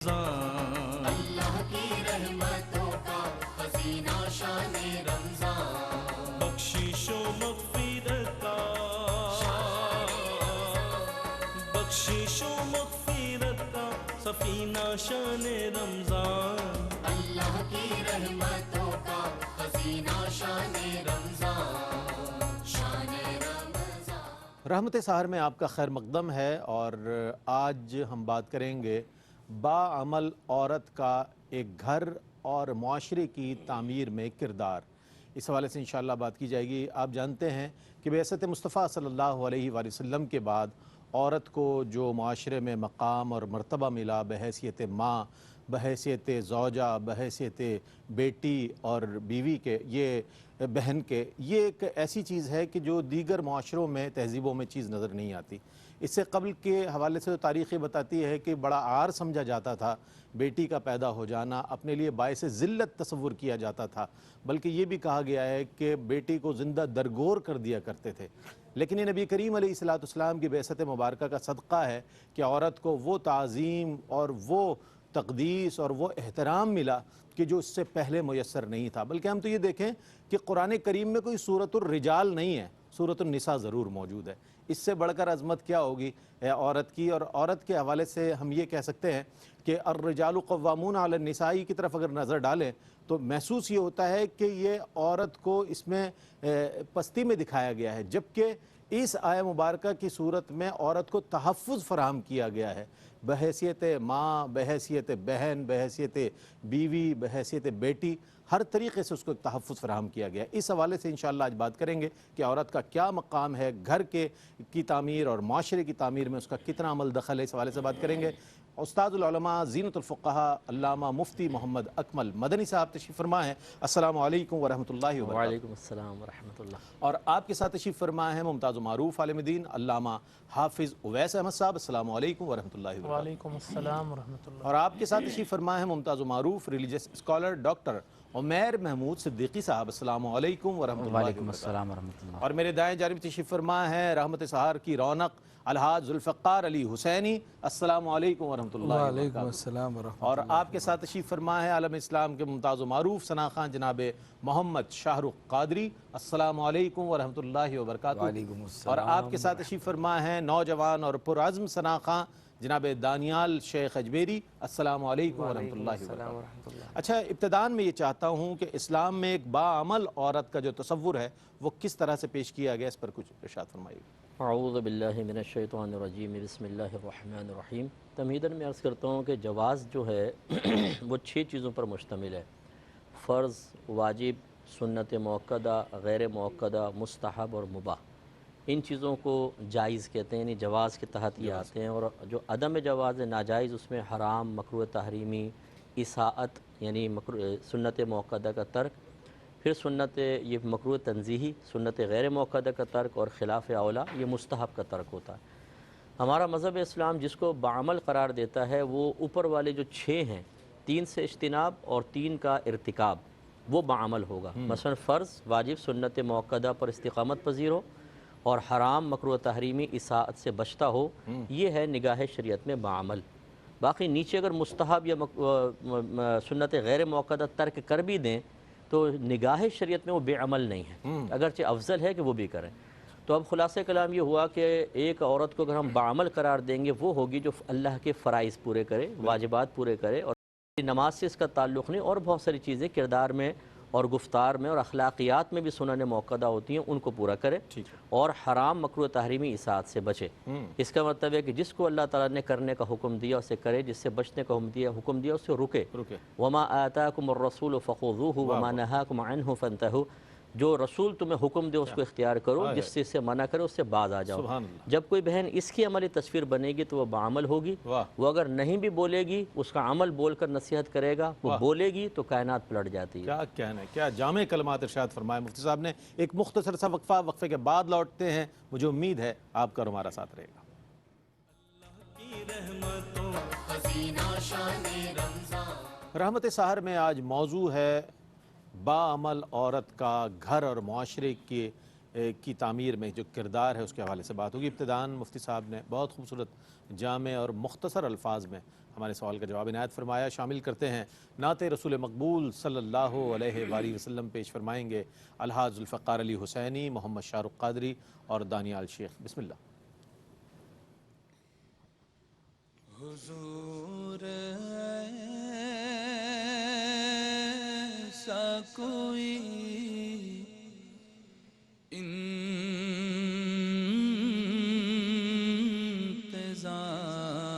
اللہ کی رحمتوں کا خزینہ شان رمضان، بخشش و مغفرت کا، بخشش و مغفرت کا سفینہ شان رمضان، اللہ کی رحمتوں کا خزینہ شان رمضان، شان رمضان۔ رحمت سحر میں آپ کا خیر مقدم ہے، اور آج ہم بات کریں گے باعمل عورت کا ایک گھر اور معاشرے کی تعمیر میں کردار۔ اس حوالے سے انشاءاللہ بات کی جائے گی۔ آپ جانتے ہیں کہ بعثت مصطفیٰ صلی اللہ علیہ وآلہ وسلم کے بعد عورت کو جو معاشرے میں مقام اور مرتبہ ملا بحیثیت ماں، بحیثیت زوجہ، بحیثیت بیٹی اور بیوی کے، یہ بہن کے، یہ ایک ایسی چیز ہے کہ جو دیگر معاشروں میں تہذیبوں میں چیز نظر نہیں آتی۔ اس سے قبل کے حوالے سے تاریخ بتاتی ہے کہ بڑا عار سمجھا جاتا تھا بیٹی کا پیدا ہو جانا، اپنے لیے باعث ذلت تصور کیا جاتا تھا، بلکہ یہ بھی کہا گیا ہے کہ بیٹی کو زندہ درگور کر دیا کرتے تھے۔ لیکن یہ نبی کریم علیہ السلام کی بعثت مبارکہ کا صدقہ ہے کہ عورت کو وہ تعظیم اور وہ تقدیس اور وہ احترام ملا کہ جو اس سے پہلے میسر نہیں تھا۔ بلکہ ہم تو یہ دیکھیں کہ قرآن کریم میں کوئی سورۃ الرجال نہیں ہے، سورۃ النساء ضرور موجود ہے۔ اس سے بڑھ کر عظمت کیا ہوگی عورت کی؟ اور عورت کے حوالے سے ہم یہ کہہ سکتے ہیں کہ الرجال قوامون علی النساء کی طرف اگر نظر ڈالیں تو محسوس یہ ہوتا ہے کہ یہ عورت کو اس میں پستی میں دکھایا گیا ہے، جبکہ اس آیہ مبارکہ کی صورت میں عورت کو تحفظ فراہم کیا گیا ہے، بحیثیت ماں، بحیثیت بہن، بحیثیت بیوی، بحیثیت بیٹی، ہر طریقے سے اس کو ایک تحفظ فراہم کیا گیا ہے۔ اس حوالے سے انشاءاللہ آج بات کریں گے کہ عورت کا کیا مقام ہے، گھر کی تعمیر اور معاشرے کی تعمیر میں اس کا کتنا عمل دخل ہے، اس حوالے سے بات کریں گے۔ استاد العلماء زینت الفقہاء علامہ مفتی محمد اکمل مدنی صاحب تشریف فرما ہیں۔ السلام علیکم ورحمۃ اللہ وبرکاتہ۔ وعلیکم السلام ورحمۃ اللہ۔ اور آپ کے ساتھ تشریف فرما ہیں ممتاز و معروف عالم دین علامہ حافظ اویس احمد صاحب۔ السلام علیکم ورحمۃ اللہ وبرکاتہ۔ وعلیکم السلام ورحمۃ اللہ۔ اور آپ کے ساتھ تشریف فرما ہے ممتاز و معروف religious scholar doctor Umair Mahmood Siddiqui sahab. السلام علیکم ورحمۃ اللہ وعلیکم وبرکاتہ۔ السلام ورحمۃ اللہ۔ اور میرے دائیں جانب تشریف فرما ہے رحمت سحر کی رونق الحاج ذوالفقار علی حسینی۔ السلام علیکم ورحمۃ اللہ وعلیکم وبرکاتہ۔ السلام ورحمۃ اور آپ کے ساتھ تشریف فرما ہے عالم اسلام کے ممتاز و معروف ثناء جناب محمد شاہ رخ قادری۔ السلام علیکم ورحمۃ اللہ وبرکاتہ۔ وعلیکم السلام۔ اور آپ کے ساتھ تشریف فرما ہے نوجوان اور پرعزم ثناء جناب دانیال شیخ اجمیری۔ السلام علیکم ورحمۃ اللہ وبرکاتہ۔ اچھا، ابتدان میں یہ چاہتا ہوں کہ اسلام میں ایک باعمل عورت کا جو تصور ہے وہ کس طرح سے پیش کیا گیا، اس پر کچھ ارشاد فرمائیے۔ اعوذ باللہ من الشیطان الرجیم، بسم اللہ الرحمن الرحیم۔ تمہیداً میں عرض کرتا ہوں کہ جواز جو ہے وہ 6 چیزوں پر مشتمل ہے: فرض، واجب، سنت موقدہ، غیر موقدہ، مستحب اور مباح۔ ان چیزوں کو جائز کہتے ہیں، یعنی جواز کے تحت یہ آتے ہیں۔ اور جو عدم جواز ناجائز، اس میں حرام، مکروہ تحریمی، اساءت یعنی سنت موقدہ کا ترک، پھر سنت یہ مکروہ تنزیہی، سنت غیر موقدہ کا ترک، اور خلاف اولا یہ مستحب کا ترک ہوتا ہے۔ ہمارا مذہب اسلام جس کو بعمل قرار دیتا ہے وہ اوپر والے جو 6 ہیں، 3 سے اجتناب اور 3 کا ارتکاب، وہ بعمل ہوگا۔ مثلا فرض، واجب، سنت موقدہ پر استقامت پذیر ہو، اور حرام، مکروہ تحریمی، اساءت سے بچتا ہو، یہ ہے نگاہ شریعت میں بعمل۔ باقی نیچے اگر مستحب یا سنت غیر موقدہ ترک کر بھی دیں تو نگاہ شریعت میں وہ بے عمل نہیں ہے، اگرچہ افضل ہے کہ وہ بھی کریں۔ تو اب خلاصہ کلام یہ ہوا کہ ایک عورت کو اگر ہم بعمل قرار دیں گے وہ ہوگی جو اللہ کے فرائض پورے کرے، واجبات پورے کرے، اور نماز سے اس کا تعلق نہیں، اور بہت ساری چیزیں کردار میں اور گفتار میں اور اخلاقیات میں بھی سنن موقدہ ہوتی ہیں، ان کو پورا کرے، اور حرام، مکروہ تحریمی، اساءت سے بچے۔ اس کا مطلب ہے کہ جس کو اللہ تعالیٰ نے کرنے کا حکم دیا اسے کرے، جس سے بچنے کا حکم دیا اسے رکے۔ وما آتاکم الرسول فخذوہ وما نہاکم عنہ فانتہوا، جو رسول تمہیں حکم دے اس کو اختیار کرو، جس سے اسے منع کرے اس سے باز آ جاؤ۔ جب کوئی بہن اس کی عملی تصویر بنے گی تو وہ بعمل ہوگی۔ وہ اگر نہیں بھی بولے گی، اس کا عمل بول کر نصیحت کرے گا، وہ بولے گی تو کائنات پلٹ جاتی ہے۔ کیا کہنا ہے، کیا جامع کلمات ارشاد فرمائے مفتی صاحب نے۔ ایک مختصر سا وقفے کے بعد لوٹتے ہیں، مجھے امید ہے آپ کا اور ہمارا ساتھ رہے گا۔ خزینہ شان رمضان۔ رحمت سحر میں آج موضوع ہے باعمل عورت کا گھر اور معاشرے کی تعمیر میں جو کردار ہے اس کے حوالے سے بات ہوگی۔ ابتداً مفتی صاحب نے بہت خوبصورت، جامع اور مختصر الفاظ میں ہمارے سوال کا جواب عنایت فرمایا. شامل کرتے ہیں نعت رسول مقبول صلی اللہ علیہ وآلہ وسلم. پیش فرمائیں گے الحاج ذوالفقار علی حسینی، محمد شاہ رخ قادری اور دانیال شیخ. بسم اللہ. حضور ایسا کوئی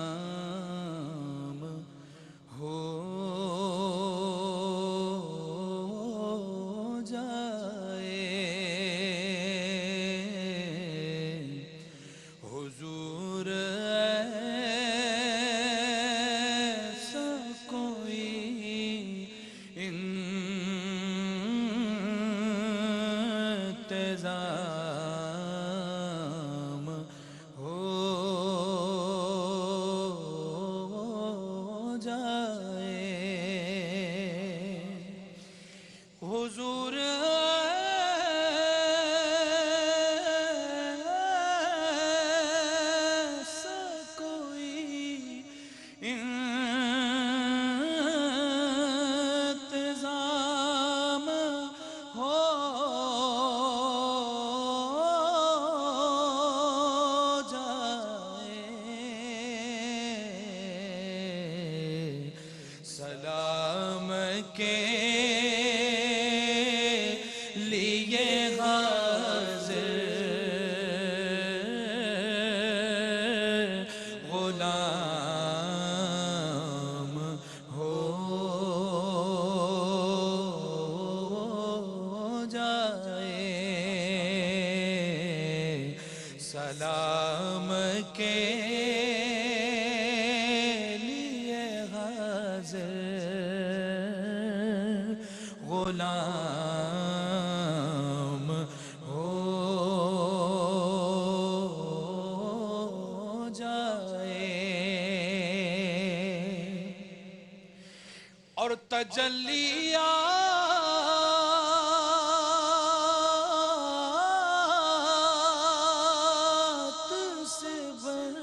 انتظام ہو جائے. حضور ایسا کوئی انتظام ہو جائے. حضور ایسا کوئی انتظام ہو جائے. سلام کے لیے حاضر غلام ہو جائے. سلام کے لیے حاضر غلام ہو جائے. اور تجلیات سے بھر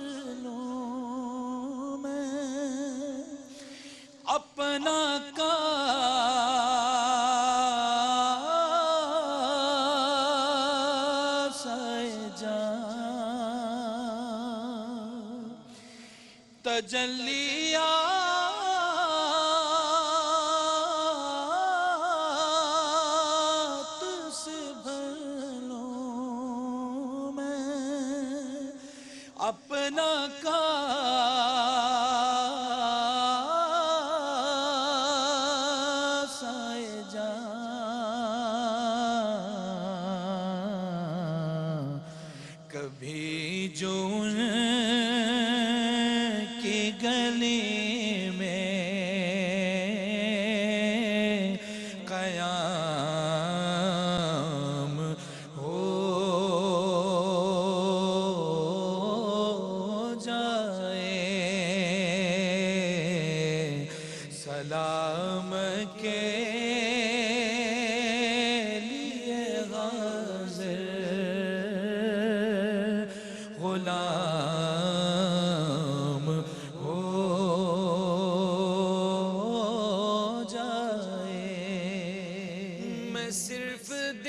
لوں میں اپنا کاسہ جان. تجلیات سے بھر لوں میں اپنا کاسہ جان. کبھی جو ان کی گلی میں قیام ہو جائے. سلام کے لیے حاضر غلام ہو جائے. میں صرف دیکھ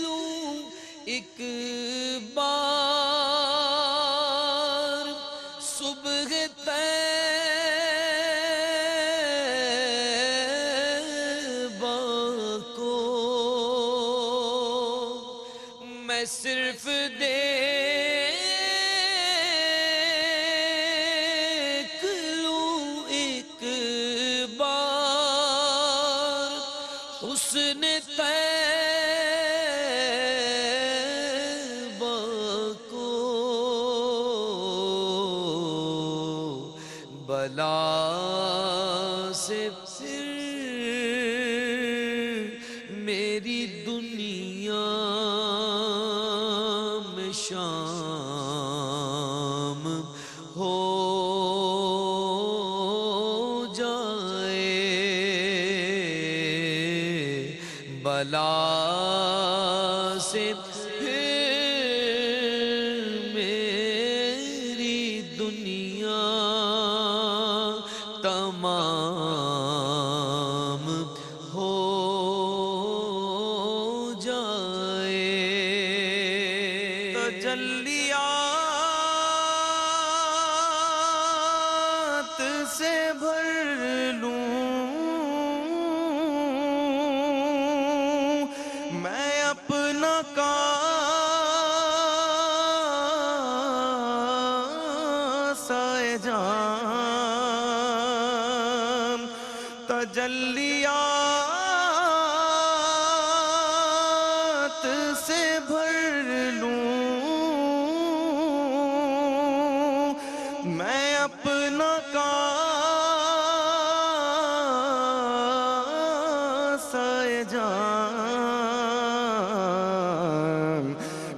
لوں ایک بار صبح طیبہ کو. میں صرف دیکھ لوں ایک بار حسن طیبہ کو. بلا سے پھر میری دنیا میں شام ہو جائے. بلا سے پھر تجلیات سے بھر لوں میں اپنا کاسہ جام تجلیات سے بھر لوں میں اپنا کاسہ جام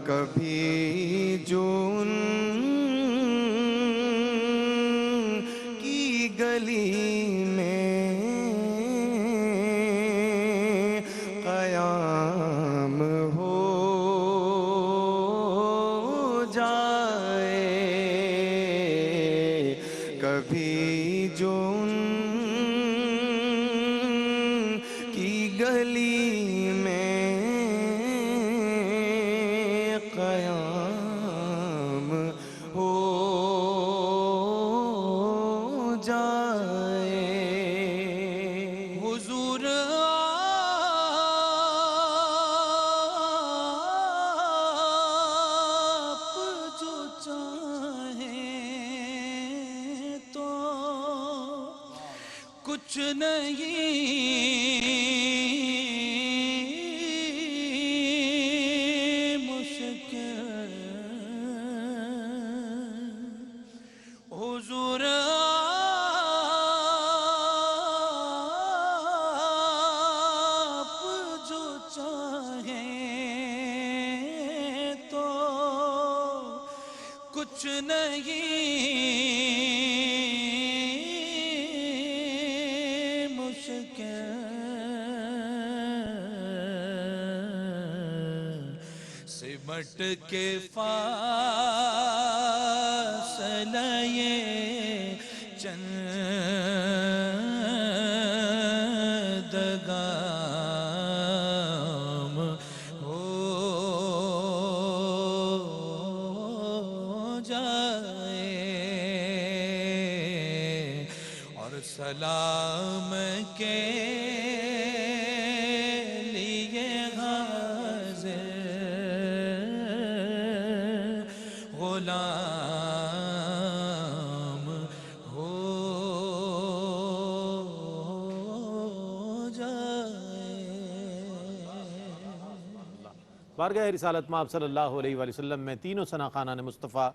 کبھی جو ان کی گلی میں قیام ہو جائے کبھی جو ان کی گلی میں قیام ہو جائے حضور آپ جو چاہیں تو کچھ نہیں مشکل حضور آپ جو چاہیں تو کچھ نہیں مشکل سمٹ کے فاصلہ چند گام ہو جائے اور سلام کے لیے حاضر غلام ہو جائے بارگاہ رسالت مآب صلی اللہ علیہ وآلہ وسلم میں تینوں ثنا خانان مصطفیٰ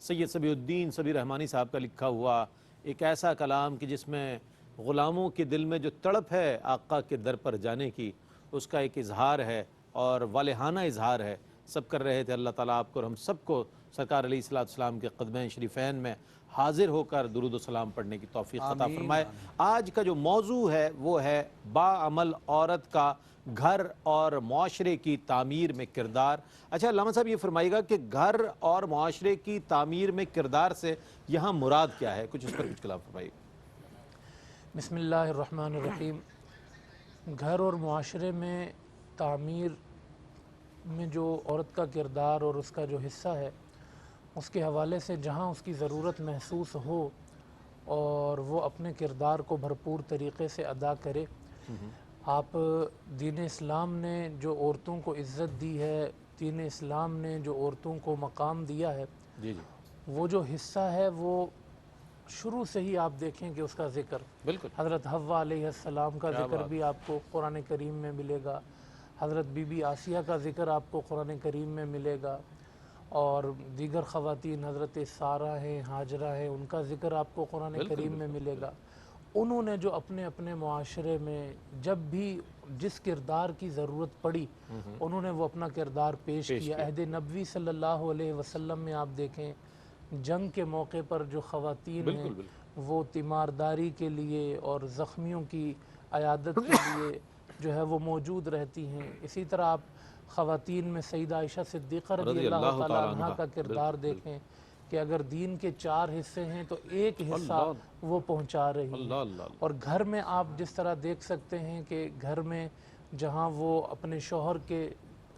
سید صبی الدین صبی رحمانی صاحب کا لکھا ہوا ایک ایسا کلام کہ جس میں غلاموں کے دل میں جو تڑپ ہے آقا کے در پر جانے کی اس کا ایک اظہار ہے اور والہانہ اظہار ہے سب کر رہے تھے۔ اللہ تعالیٰ آپ کو اور ہم سب کو سرکار علیہ السلام کے قدمین شریفین میں حاضر ہو کر درود و سلام پڑھنے کی توفیق عطا فرمائے۔ آج کا جو موضوع ہے وہ ہے باعمل عورت کا گھر اور معاشرے کی تعمیر میں کردار۔ اچھا علامہ صاحب یہ فرمائیے گا کہ گھر اور معاشرے کی تعمیر میں کردار سے یہاں مراد کیا ہے؟ کچھ اس پر کچھ کلام فرمائیے۔ بسم اللہ الرحمن الرحیم۔ گھر اور معاشرے میں تعمیر میں جو عورت کا کردار اور اس کا جو حصہ ہے اس کے حوالے سے جہاں اس کی ضرورت محسوس ہو اور وہ اپنے کردار کو بھرپور طریقے سے ادا کرے۔ آپ دین اسلام نے جو عورتوں کو عزت دی ہے، دین اسلام نے جو عورتوں کو مقام دیا ہے، وہ جو حصہ ہے وہ شروع سے ہی آپ دیکھیں کہ اس کا ذکر بالکل حضرت حوا علیہ السلام کا ذکر بھی آپ کو قرآن کریم میں ملے گا، حضرت بی بی آسیہ کا ذکر آپ کو قرآن کریم میں ملے گا، اور دیگر خواتین حضرت سارہ ہیں، ہاجرہ ہیں، ان کا ذکر آپ کو قرآن کریم میں ملے گا۔ انہوں نے جو اپنے اپنے معاشرے میں جب بھی جس کردار کی ضرورت پڑی انہوں نے وہ اپنا کردار پیش کیا۔ عہد نبوی صلی اللہ علیہ وسلم میں آپ دیکھیں جنگ کے موقع پر جو خواتین ہیں وہ تیمارداری کے لیے اور زخمیوں کی عیادت کے لیے جو ہے وہ موجود رہتی ہیں۔ اسی طرح آپ خواتین میں سیدہ عائشہ صدیقہ رضی اللہ تعالیٰ عنہ کا کردار دیکھیں کہ اگر دین کے 4 حصے ہیں تو ایک حصہ وہ پہنچا رہی ہیں۔ اور گھر میں آپ جس طرح دیکھ سکتے ہیں کہ گھر میں جہاں وہ اپنے شوہر کے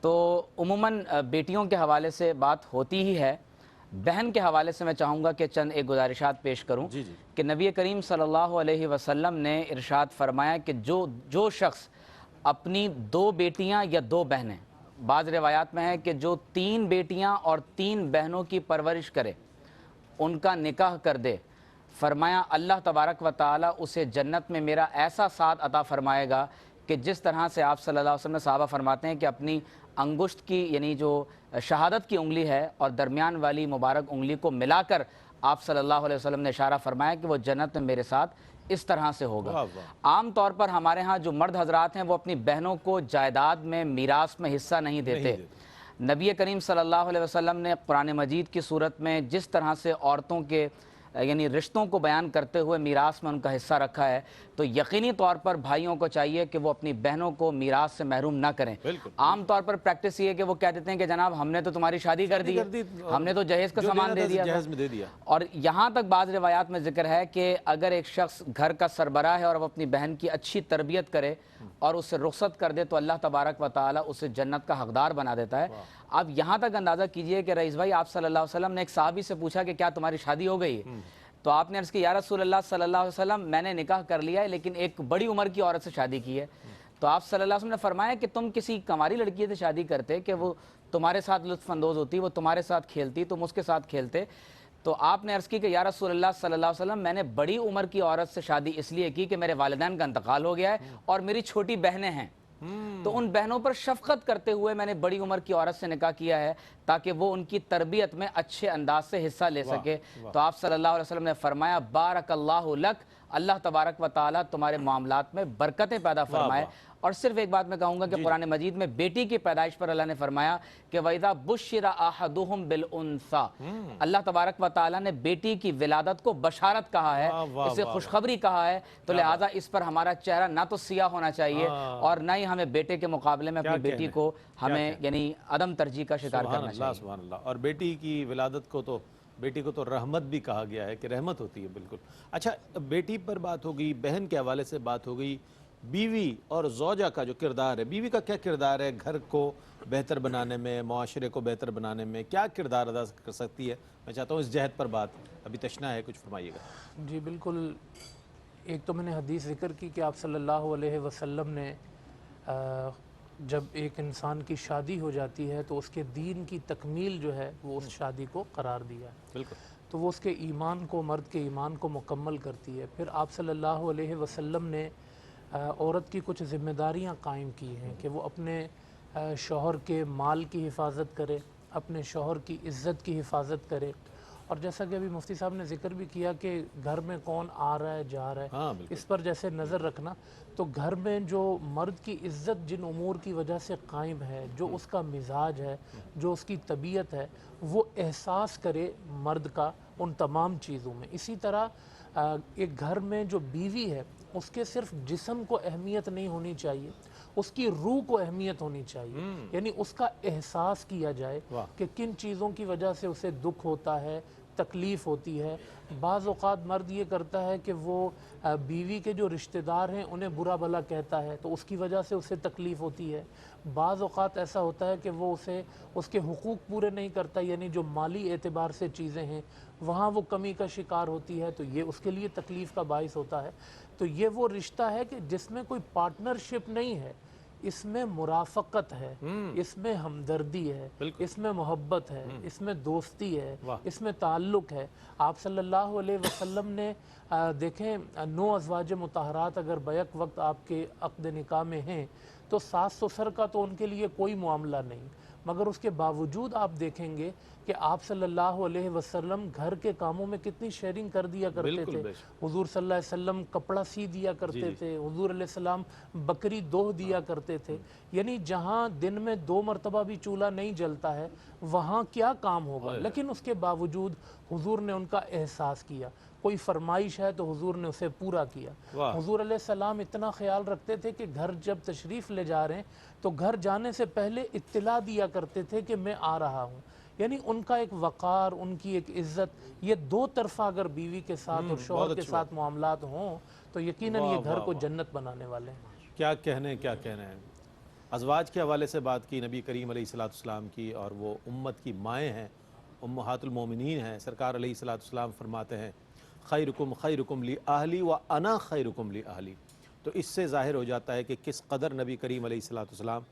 تو عموماً بیٹیوں کے حوالے سے بات ہوتی ہی ہے. بہن کے حوالے سے میں چاہوں گا کہ چند ایک گزارشات پیش کروں کہ نبی کریم صلی اللہ علیہ وسلم نے ارشاد فرمایا کہ جو شخص اپنی 2 بیٹیاں یا 2 بہنیں، بعض روایات میں ہے کہ جو 3 بیٹیاں اور 3 بہنوں کی پرورش کرے، ان کا نکاح کر دے، فرمایا اللہ تبارک و تعالی اسے جنت میں میرا ایسا ساتھ عطا فرمائے گا کہ جس طرح سے آپ صلی اللہ علیہ وسلم صحابہ فرماتے ہیں کہ اپنی انگشت کی یعنی جو شہادت کی انگلی ہے اور درمیان والی مبارک انگلی کو ملا کر آپ صلی اللہ علیہ وسلم نے اشارہ فرمایا کہ وہ جنت میں میرے ساتھ اس طرح سے ہوگا. عام طور پر ہمارے ہاں جو مرد حضرات ہیں وہ اپنی بہنوں کو جائیداد میں میراث میں حصہ نہیں دیتے. نبی کریم صلی اللہ علیہ وسلم نے قرآن مجید کی صورت میں جس طرح سے عورتوں کے یعنی رشتوں کو بیان کرتے ہوئے میراث میں ان کا حصہ رکھا ہے، تو یقینی طور پر بھائیوں کو چاہیے کہ وہ اپنی بہنوں کو میراث سے محروم نہ کریں. عام طور پر پریکٹس یہ ہے کہ وہ کہہ دیتے ہیں کہ جناب ہم نے تو تمہاری شادی کر دی ہے، ہم نے تو جہیز کا سامان دے دیا. اور یہاں تک بعض روایات میں ذکر ہے کہ اگر ایک شخص گھر کا سربراہ ہے اور وہ اپنی بہن کی اچھی تربیت کرے اور اسے رخصت کر دے تو اللہ تبارک و تعالی اسے جنت کا حقدار بنا دیتا ہے. اب یہاں تک اندازہ کیجئے کہ رئیس بھائی آپ صلی اللہ علیہ وسلم نے ایک صحابی سے پوچھا کہ کیا تمہاری شادی ہو گئی ہے؟ تو آپ نے عرض کی یا رسول اللہ صلی اللہ علیہ وسلم میں نے نکاح کر لیا ہے لیکن ایک بڑی عمر کی عورت سے شادی کی ہے. تو آپ صلی اللہ علیہ وسلم نے فرمایا کہ تم کسی کنواری لڑکی سے شادی کرتے کہ وہ تمہارے ساتھ لطف اندوز ہوتی، وہ تمہارے ساتھ کھیلتی، تم اس کے ساتھ کھیلتے. تو آپ نے عرض کی کہ یا رسول اللہ صلی اللہ علیہ وسلم میں نے بڑی عمر کی عورت سے شادی اس لیے کی کہ میرے والدین کا انتقال ہو گیا ہے اور میری چھوٹی بہنیں ہیں، تو ان بہنوں پر شفقت کرتے ہوئے میں نے بڑی عمر کی عورت سے نکاح کیا ہے تاکہ وہ ان کی تربیت میں اچھے انداز سے حصہ لے سکے. تو آپ صلی اللہ علیہ وسلم نے فرمایا بارک اللہ لک، اللہ تبارک و تعالی تمہارے معاملات میں برکتیں پیدا فرمائے. اور صرف ایک بات میں کہوں گا کہ قرآن مجید میں بیٹی کی پیدائش پر اللہ نے فرمایا کہ وَإِذَا بُشِّرَ أَحَدُهُمْ بِالْأُنثَىٰ، اللہ تبارک و تعالیٰ نے بیٹی کی ولادت کو بشارت کہا ہے، اسے خوشخبری کہا ہے. تو لہٰذا اس پر ہمارا چہرہ نہ تو سیاہ ہونا چاہیے اور نہ ہی ہمیں بیٹے کے مقابلے میں اپنی بیٹی کو ہمیں یعنی عدم ترجیح کا شکار کرنا چاہیے. سبحان اللہ. اور بیٹی کی ولادت کو تو بیٹی کو تو رحمت بھی کہا گیا ہے کہ رحمت ہوتی ہے. بالکل. اچھا، بیٹی پر بات ہو گئی، بہن کے حوالے سے بات ہو گئی، بیوی اور زوجہ کا جو کردار ہے، بیوی کا کیا کردار ہے گھر کو بہتر بنانے میں، معاشرے کو بہتر بنانے میں کیا کردار ادا کر سکتی ہے؟ میں چاہتا ہوں اس جہت پر بات ابھی تشنا ہے، کچھ فرمائیے گا. جی بالکل. ایک تو میں نے حدیث ذکر کی کہ آپ صلی اللہ علیہ وسلم نے جب ایک انسان کی شادی ہو جاتی ہے تو اس کے دین کی تکمیل جو ہے وہ اس شادی کو قرار دیا ہے. بالکل. تو وہ اس کے ایمان کو، مرد کے ایمان کو مکمل کرتی ہے. پھر آپ صلی اللہ علیہ وسلم نے عورت کی کچھ ذمہ داریاں قائم کی ہیں کہ وہ اپنے شوہر کے مال کی حفاظت کرے، اپنے شوہر کی عزت کی حفاظت کرے. اور جیسا کہ ابھی مفتی صاحب نے ذکر بھی کیا کہ گھر میں کون آ رہا ہے جا رہا ہے، اس پر جیسے نظر رکھنا. تو گھر میں جو مرد کی عزت جن امور کی وجہ سے قائم ہے، جو اس کا مزاج ہے، جو اس کی طبیعت ہے، وہ احساس کرے مرد کا ان تمام چیزوں میں. اسی طرح ایک گھر میں جو بیوی ہے اس کے صرف جسم کو اہمیت نہیں ہونی چاہیے، اس کی روح کو اہمیت ہونی چاہیے. یعنی اس کا احساس کیا جائے کہ کن چیزوں کی وجہ سے اسے دکھ ہوتا ہے، تکلیف ہوتی ہے. بعض اوقات مرد یہ کرتا ہے کہ وہ بیوی کے جو رشتہ دار ہیں انہیں برا بھلا کہتا ہے تو اس کی وجہ سے اسے تکلیف ہوتی ہے. بعض اوقات ایسا ہوتا ہے کہ وہ اسے اس کے حقوق پورے نہیں کرتا، یعنی جو مالی اعتبار سے چیزیں ہیں وہاں وہ کمی کا شکار ہوتی ہے، تو یہ اس کے لیے تکلیف کا باعث ہوتا ہے. تو یہ وہ رشتہ ہے کہ جس میں کوئی پارٹنرشپ نہیں ہے، اس میں مرافقت ہے، اس میں ہمدردی ہے، اس میں محبت ہے، اس میں دوستی ہے، اس میں تعلق ہے. آپ صلی اللہ علیہ وسلم نے دیکھیں 9 ازواج مطہرات اگر بیک وقت آپ کے عقد نکاح میں ہیں تو ساس سسر کا تو ان کے لیے کوئی معاملہ نہیں، مگر اس کے باوجود آپ دیکھیں گے کہ آپ صلی اللہ علیہ وسلم گھر کے کاموں میں کتنی شیئرنگ کر دیا کرتے تھے. حضور صلی اللہ علیہ وسلم کپڑا سی دیا کرتے تھے، حضور علیہ السلام بکری دوہ دیا کرتے تھے. یعنی جہاں دن میں 2 مرتبہ بھی چولہا نہیں جلتا ہے وہاں کیا کام ہوگا، لیکن اس کے باوجود حضور نے ان کا احساس کیا. کوئی فرمائش ہے تو حضور نے اسے پورا کیا. حضور علیہ السلام اتنا خیال رکھتے تھے کہ گھر جب تشریف لے جا رہے ہیں تو گھر جانے سے پہلے اطلاع دیا کرتے تھے کہ میں آ رہا ہوں. یعنی ان کا ایک وقار، ان کی ایک عزت، یہ 2 طرفہ اگر بیوی کے ساتھ اور شوہر کے ساتھ معاملات ہوں تو یقیناً یہ گھر کو جنت بنانے والے ہیں. کیا کہنے ہیں. ازواج کے حوالے سے بات کی نبی کریم علیہ الصلوۃ والسلام کی، اور وہ امت کی مائیں ہیں، امہات المومنین ہیں۔ سرکار علیہ الصلوۃ والسلام فرماتے ہیں خیرکم خیرکم لی اہلی و انا خیرکم لی اہلی۔ تو اس سے ظاہر ہو جاتا ہے کہ کس قدر نبی کریم علیہ الصلوۃ والسلام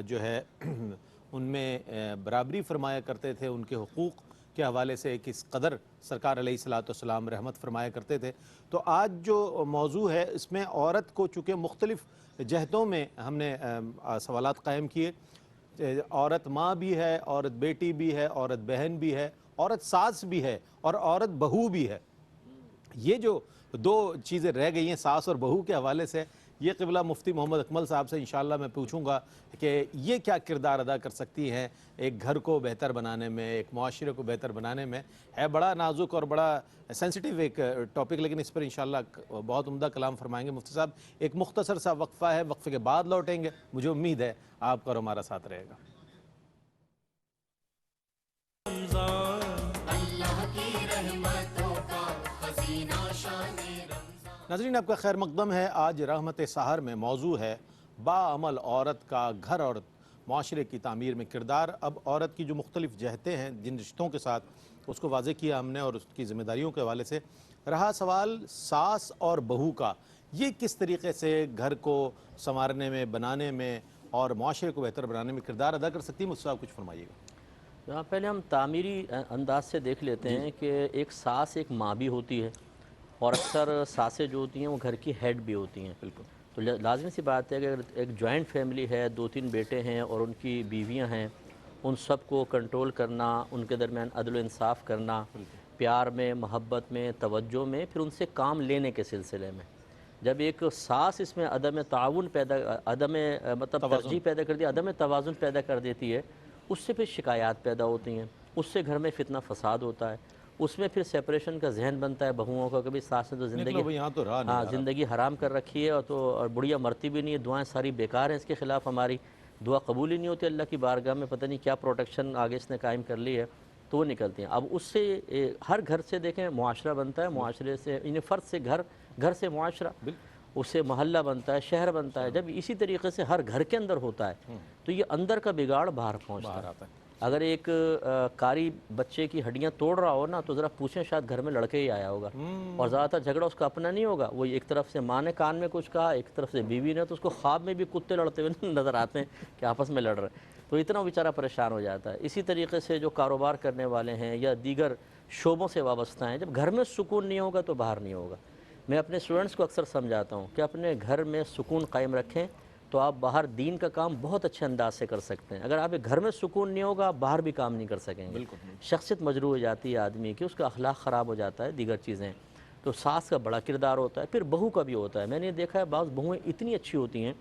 جو ہے ان میں برابری فرمایا کرتے تھے، ان کے حقوق کے حوالے سے کس قدر سرکار علیہ الصلوۃ والسلام رحمت فرمایا کرتے تھے۔ تو آج جو موضوع ہے اس میں عورت کو چونکہ مختلف جہتوں میں ہم نے سوالات قائم کیے، عورت ماں بھی ہے، عورت بیٹی بھی ہے، عورت بہن بھی ہے، عورت ساس بھی ہے، اور عورت بہو بھی ہے۔ یہ جو دو چیزیں رہ گئی ہیں ساس اور بہو کے حوالے سے، یہ قبلہ مفتی محمد اکمل صاحب سے انشاءاللہ میں پوچھوں گا کہ یہ کیا کردار ادا کر سکتی ہیں ایک گھر کو بہتر بنانے میں، ایک معاشرے کو بہتر بنانے میں۔ ہے بڑا نازک اور بڑا سینسٹیو ایک ٹاپک، لیکن اس پر انشاءاللہ بہت عمدہ کلام فرمائیں گے مفتی صاحب۔ ایک مختصر سا وقفہ ہے، وقفے کے بعد لوٹیں گے، مجھے امید ہے آپ کا اور ہمارا ساتھ رہے گا۔ اللہ کی رحمتوں کا خزینہ شان رمضان۔ ناظرین آپ کا خیر مقدم ہے۔ آج رحمت سحر میں موضوع ہے باعمل عورت کا گھر اور معاشرے کی تعمیر میں کردار۔ اب عورت کی جو مختلف جہتیں ہیں جن رشتوں کے ساتھ، اس کو واضح کیا ہم نے اور اس کی ذمہ داریوں کے حوالے سے۔ رہا سوال ساس اور بہو کا، یہ کس طریقے سے گھر کو سنوارنے میں، بنانے میں اور معاشرے کو بہتر بنانے میں کردار ادا کر سکتی ہے؟ مجھ سے آپ کچھ فرمائیے گا۔ پہلے ہم تعمیری انداز سے دیکھ لیتے ہیں کہ ایک ساس ایک ماں بھی ہوتی ہے، اور اکثر ساسیں جو ہوتی ہیں وہ گھر کی ہیڈ بھی ہوتی ہیں۔ بالکل، تو لازمی سی بات ہے کہ اگر ایک جوائنٹ فیملی ہے، 2-3 بیٹے ہیں اور ان کی بیویاں ہیں، ان سب کو کنٹرول کرنا، ان کے درمیان عدل و انصاف کرنا، پیار میں، محبت میں، توجہ میں، پھر ان سے کام لینے کے سلسلے میں، جب ایک ساس اس میں عدم تعاون مطلب ترجیح پیدا کر دی، عدم توازن پیدا کر دیتی ہے، اس سے پھر شکایات پیدا ہوتی ہیں، اس سے گھر میں فتنہ فساد ہوتا ہے، اس میں پھر سیپریشن کا ذہن بنتا ہے بہوؤں کا، کبھی ساس نے تو زندگی حرام کر رکھی ہے، اور بڑھیا مرتی بھی نہیں ہے، دعائیں ساری بیکار ہیں اس کے خلاف، ہماری دعا قبول ہی نہیں ہوتی اللہ کی بارگاہ میں، پتہ نہیں کیا پروٹیکشن آگے اس نے قائم کر لی ہے، تو وہ نکلتی ہیں۔ اب اس سے ہر گھر سے دیکھیں معاشرہ بنتا ہے، معاشرے سے یعنی فرد سے گھر، گھر سے معاشرہ، اس سے محلہ بنتا ہے، شہر بنتا ہے۔ جب اسی طریقے سے ہر گھر کے اندر ہوتا ہے تو یہ اندر کا بگاڑ باہر پہنچتا ہے۔ اگر ایک کاری بچے کی ہڈیاں توڑ رہا ہو نا تو ذرا پوچھیں شاید گھر میں لڑکے ہی آیا ہوگا، اور زیادہ تر جھگڑا اس کا اپنا نہیں ہوگا، وہ ایک طرف سے ماں نے کان میں کچھ کہا، ایک طرف سے بیوی نے، تو اس کو خواب میں بھی کتے لڑتے ہوئے نظر آتے ہیں کہ آپس میں لڑ رہے ہیں، تو اتنا بیچارہ پریشان ہو جاتا ہے۔ اسی طریقے سے جو کاروبار کرنے والے ہیں یا دیگر شعبوں سے وابستہ ہیں، جب گھر میں سکون نہیں ہوگا تو باہر نہیں ہوگا۔ میں اپنے اسٹوڈنٹس کو اکثر سمجھاتا ہوں کہ اپنے گھر میں سکون قائم رکھیں تو آپ باہر دین کا کام بہت اچھے انداز سے کر سکتے ہیں۔ اگر آپ گھر میں سکون نہیں ہوگا، باہر بھی کام نہیں کر سکیں گے۔ شخصیت مجروح ہو جاتی ہے آدمی کی، اس کا اخلاق خراب ہو جاتا ہے، دیگر چیزیں۔ تو ساس کا بڑا کردار ہوتا ہے، پھر بہو کا بھی ہوتا ہے۔ میں نے دیکھا ہے بعض بہویں اتنی اچھی ہوتی ہیں،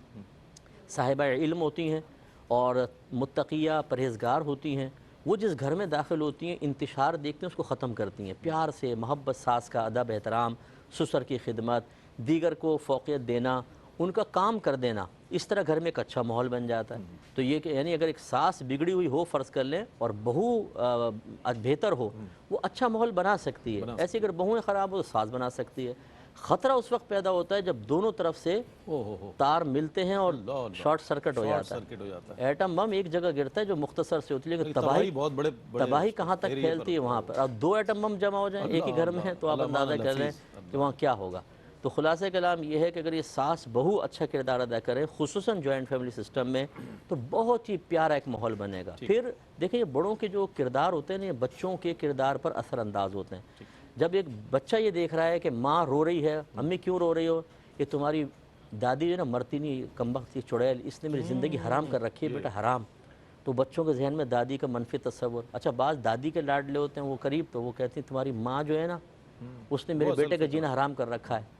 صاحبہ علم ہوتی ہیں اور متقیہ پرہیزگار ہوتی ہیں، وہ جس گھر میں داخل ہوتی ہیں انتشار دیکھتے ہیں اس کو ختم کرتی ہیں، پیار سے، محبت، ساس کا ادب احترام، سسر کی خدمت، دیگر کو فوقیت دینا، ان کا کام کر دینا، اس طرح گھر میں ایک اچھا ماحول بن جاتا ہے۔ تو یہ کہ یعنی اگر ایک ساس بگڑی ہوئی ہو فرض کر لیں اور بہو بہتر ہو، وہ اچھا ماحول بنا سکتی ہے۔ ایسے اگر بہویں خراب ہو تو ساس بنا سکتی ہے۔ خطرہ اس وقت پیدا ہوتا ہے جب دونوں طرف سے تار ملتے ہیں اور شارٹ سرکٹ ہو جاتا ہے۔ ایٹم بم ایک جگہ گرتا ہے جو مختصر سے ہوتی ہے، لیکن تباہی کہاں تک پھیلتی ہے وہاں پر۔ اب 2 ایٹم بم جمع ہو جائیں ایک ہی گھر میں تو آپ اندازہ کر لیں کہ وہاں کیا ہوگا۔ تو خلاصہ کلام یہ ہے کہ اگر یہ ساس بہو اچھا کردار ادا کرے، خصوصاً جوائنٹ فیملی سسٹم میں، تو بہت ہی پیارا ایک ماحول بنے گا۔ پھر دیکھیں یہ بڑوں کے جو کردار ہوتے ہیں یہ بچوں کے کردار پر اثر انداز ہوتے ہیں۔ جب ایک بچہ یہ دیکھ رہا ہے کہ ماں رو رہی ہے، امی کیوں رو رہی ہو، کہ تمہاری دادی جو ہے نا مرتی نہیں، کمبخت کی چڑیل، اس نے میری زندگی حرام کر رکھی ہے بیٹا، حرام۔ تو بچوں کے ذہن میں دادی کا منفی تصور۔ اچھا بعض دادی کے لاڈلے ہوتے ہیں وہ قریب، تو وہ کہتی ہیں تمہاری ماں جو ہے نا اس نے میرے بیٹے کا جینا حرام کر رکھا ہے،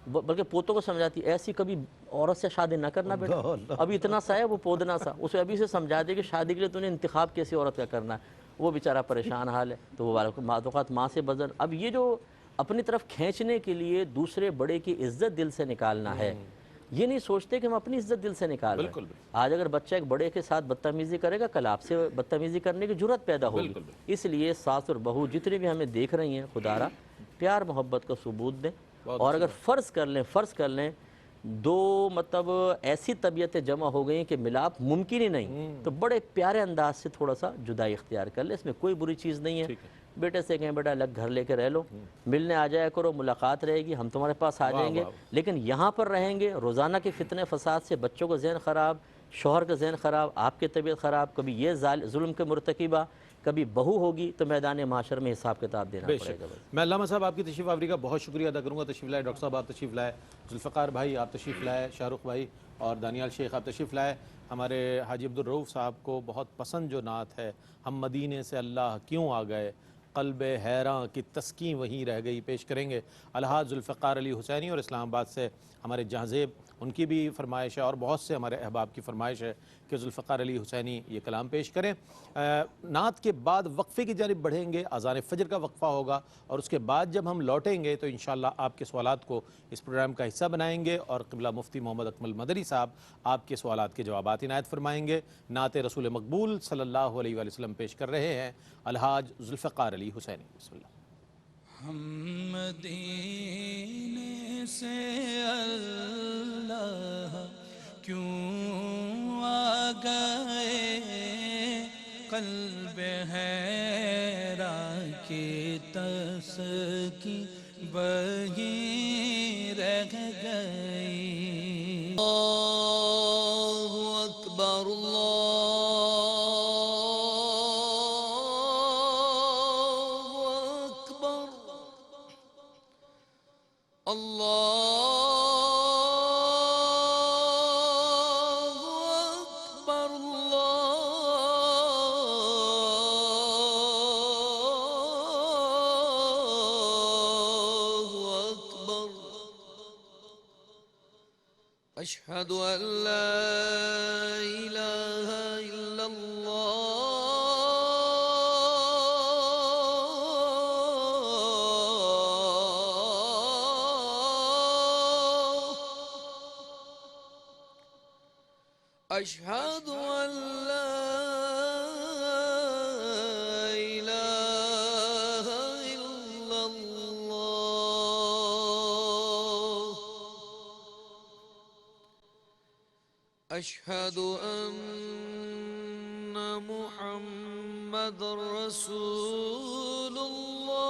بلکہ پوتوں کو سمجھاتی ایسی کبھی عورت سے شادی نہ کرنا بیٹا، ابھی اتنا سا ہے وہ پودنا سا، اسے ابھی سے سمجھا دے کہ شادی کے لیے تو نے انتخاب کیسی عورت کا کرنا ہے، وہ بیچارہ پریشان حال ہے۔ تو وہ معلومات ماں سے بزن، اب یہ جو اپنی طرف کھینچنے کے لیے دوسرے بڑے کی عزت دل سے نکالنا ہے، یہ نہیں سوچتے کہ ہم اپنی عزت دل سے نکال رہے ہیں۔ آج اگر بچہ ایک بڑے کے ساتھ بدتمیزی کرے گا، کل آپ سے بدتمیزی کرنے کی جرات پیدا ہوگی۔ اس لیے ساس اور بہو جتنے بھی ہمیں دیکھ رہی ہیں، خدا را پیار محبت کا ثبوت دیں، اور اگر فرض کر لیں دو مطلب ایسی طبیعتیں جمع ہو گئی ہیں کہ ملاپ ممکن ہی نہیں، تو بڑے پیارے انداز سے تھوڑا سا جدائی اختیار کر لے، اس میں کوئی بری چیز نہیں ہے۔ بیٹے سے کہیں بیٹا الگ گھر لے کے رہ لو، ملنے آ جایا کرو، ملاقات رہے گی، ہم تمہارے پاس آ جائیں گے، لیکن یہاں پر رہیں گے، روزانہ کے فتنے فساد سے بچوں کا ذہن خراب، شوہر کا ذہن خراب، آپ کی طبیعت خراب، کبھی یہ ظلم کے مرتکبہ، کبھی بہو ہوگی، تو میدان معاشر میں حساب کتاب دینا پڑے گا۔ میں علامہ صاحب آپ کی تشریف آوری کا بہت شکریہ ادا کروں گا، تشریف لائے ڈاکٹر صاحب، آپ تشریف لائے، ذوالفقار بھائی آپ تشریف لائے، شاہ رخ بھائی اور دانیال شیخ آپ تشریف لائے۔ ہمارے حاجی عبدالرؤف صاحب کو بہت پسند جو نعت ہے، ہم مدینے سے اللہ کیوں آ گئے، قلب حیراں کی تسکین وہیں رہ گئی، پیش کریں گے۔ الحاج ذوالفقار علی حسینی اور اسلام آباد سے ہمارے جہاں-زیب، ان کی بھی فرمائش ہے اور بہت سے ہمارے احباب کی فرمائش ہے کہ ذوالفقار علی حسینی یہ کلام پیش کریں۔ نعت کے بعد وقفے کی جانب بڑھیں گے، اذان فجر کا وقفہ ہوگا، اور اس کے بعد جب ہم لوٹیں گے تو انشاءاللہ آپ کے سوالات کو اس پروگرام کا حصہ بنائیں گے، اور قبلہ مفتی محمد اکمل مدنی صاحب آپ کے سوالات کے جوابات عنایت فرمائیں گے۔ نعت رسول مقبول صلی اللہ علیہ وآلہ وسلم پیش کر رہے ہیں الحاج ذوالفقار علی حسینی۔ بسم اللہ۔ ہم مدینے سے اللہ کیوں آ گئے، قلب حیراں کی تسکین وہیں رہ گئی۔ اللہ اکبر، اشہد ان لا الہ الا اللہ، اشہد ان لا الہ الا اللہ، اشہد ان محمد رسول اللہ،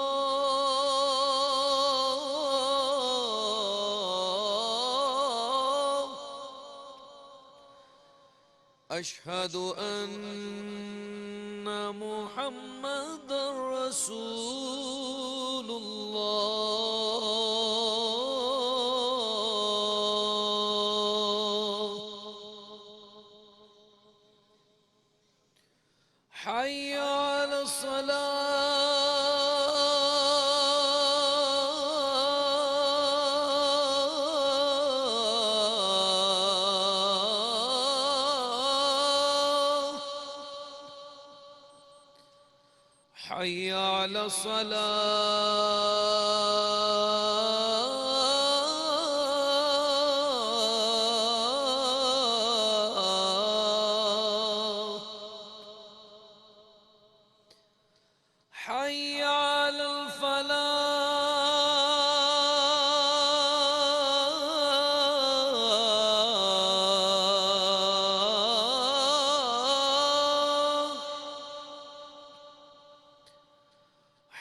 اشہد ان محمد رسول اللہ، حی علی الصلاۃ، حی علی الصلاۃ، حی علی الفلاح،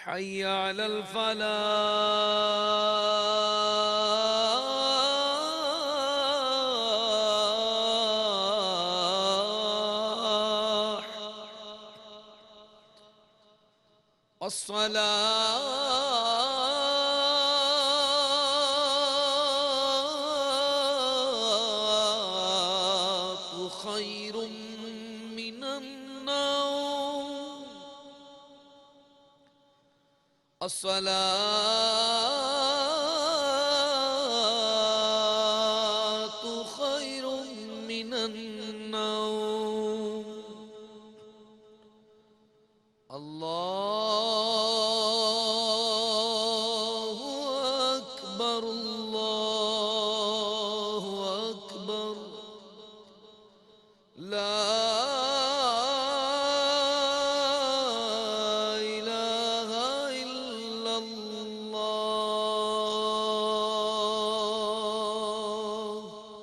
حی علی الفلاح، الصلاۃ خیر من النوم، الصلاۃ